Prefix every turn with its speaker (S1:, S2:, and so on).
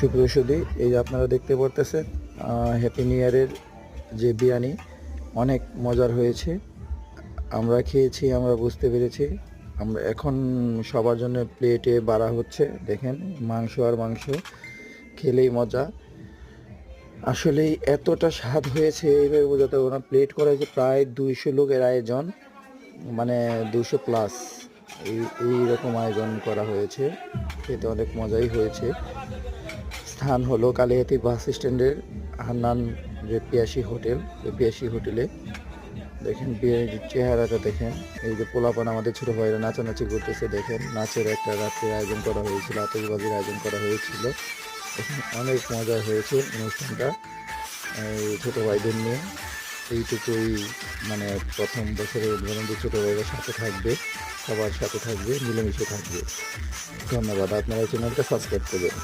S1: সুপ্রিয় সুধী, এই যে আপনারা দেখতে পারতেছেন হ্যাপি নিউ ইয়ারের যে বিরিয়ানি অনেক মজার হয়েছে। আমরা খেয়েছি, আমরা বুঝতে পেরেছি। আমরা এখন সবার জন্য প্লেটে বাড়া হচ্ছে। দেখেন মাংস আর মাংস, খেলেই মজা। আসলেই এতটা স্বাদ হয়েছে এইভাবে বোঝাতে পারবো না। প্লেট করা হয়েছে প্রায় 200 লোকের আয়োজন, মানে 200 প্লাস এইরকম আয়োজন করা হয়েছে। খেতে অনেক মজাই হয়েছে। স্থান হলো কালিয়াতি বাস স্ট্যান্ডের হান্নান যে পিয়াসী হোটেল, ওই পিয়াসী হোটেলে। দেখেন বিয়ের চেহারাটা দেখেন। এই যে পোলাপান আমাদের ছোটো ভাইরা নাচানাচি করতেছে। দেখেন নাচের একটা রাত্রে আয়োজন করা হয়েছিল, আতশবাজির আয়োজন করা হয়েছিল। এখানে অনেক মজা হয়েছে অনুষ্ঠানটা এই ছোটো ভাইদের নিয়ে। এইটুকুই, মানে প্রথম বছরের উদ্বোধন যে ছোটো ভাইরা সাথে থাকবে, সবার সাথে থাকবে, মিলেমিশে থাকবে। ধন্যবাদ। আপনারা চ্যানেলটা সাবস্ক্রাইব করবেন।